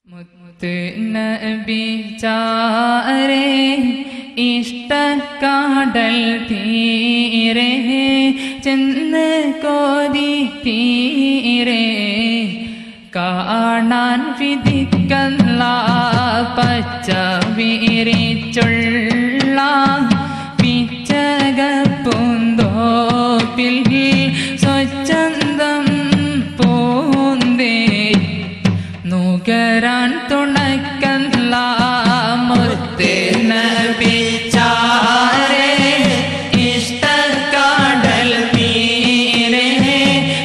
മുത്ത് നബി ചാരേ ഇഷ്ടക്കാടൽ തീരെ ചെന്ന് കോതി തീരെ കാണാൻ വിധിക്കല്ല പച്ച വിരിച്ചുള്ള പിച്ചകപ്പൂന്തോപ്പിൽ സ്വച്ഛന്തം പൂന്തേ നുകരാൻ തുണക്കല്ല മുത്ത് നബി ചാരേ ഇഷ്ടക്കാടൽ തീരെ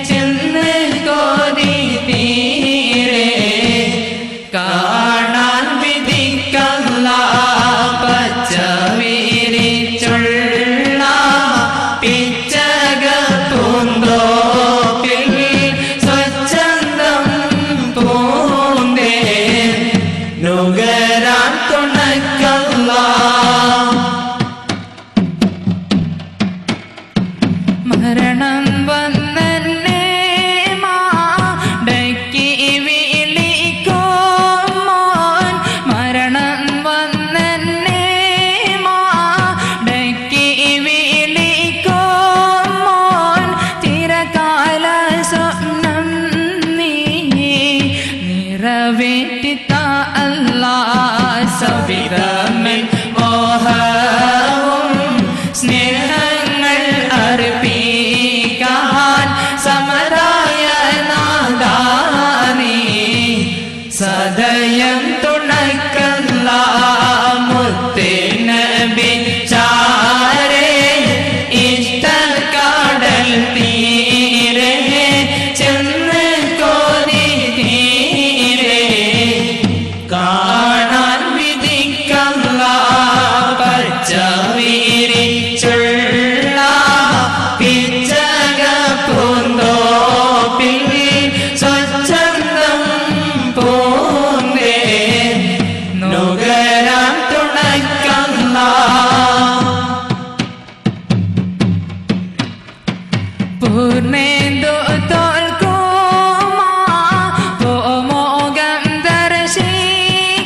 ചെന്ന് കോതി തീരെ കാണാൻ വിധിക്കല്ല പച്ച വിരിച്ചുള്ള പിച്ചകപ്പൂന്തോപ്പിൽ സ്വച്ഛന്തം പൂന്തേ നുകരാൻ തുണക്കല്ല മരണം വന്നെന്നെ മാടക്കി വിളിക്കോൻ മരണം വന്നെന്നെ മാടക്കി വിളിക്കോൻ ചിരകാല സ്വപ്നം നീ നിറവേറ്റിത്ത അല്ലാ സവിതമൻ മോഹവും സ്നേഹങ്ങൾ അർപ്പിക്കാൻ സമരായ നാദാനീ സദയം തുണക്കല്ല മുത്ത് നബി ചാരേ ഇഷ്ടക്കാടൽ തീരെ ചെന്ന് കോതി തീരെ കാണാൻ വിധിക്കല്ല പച്ച വിരിച്ചുള്ള പിച്ചകപ്പൂന്തോപ്പിൽ സ്വച്ഛന്തം പൂന്തേ നുകരാൻ തുണക്കല്ല പൂർണ്ണേന്ദു തോൽക്കുമാ പൂമോകം ദർശിക്കാൻ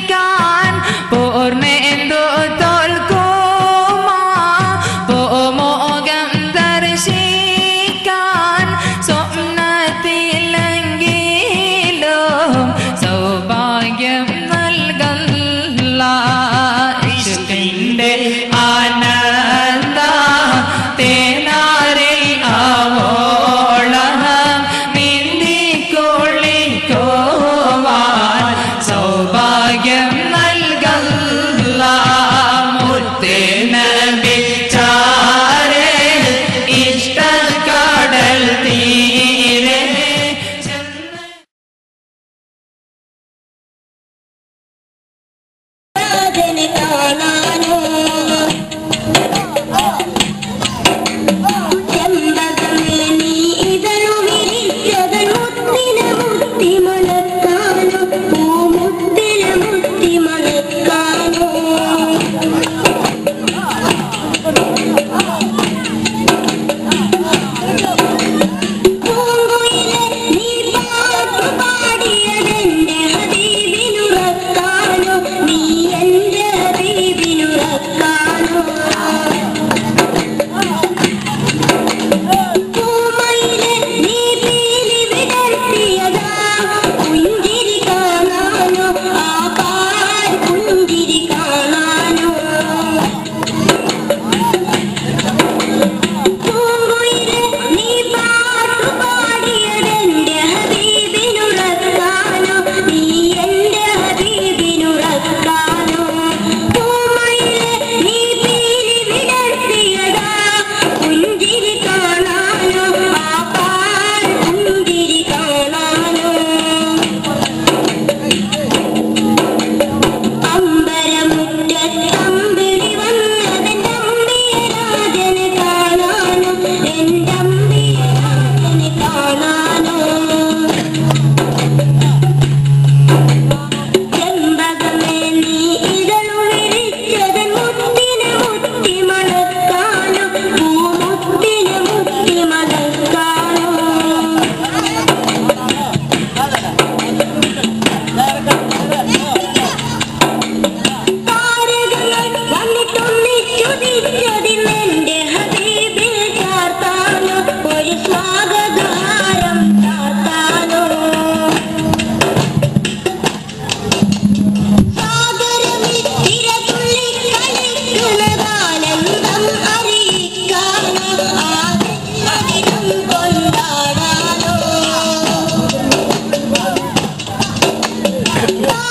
Whoa!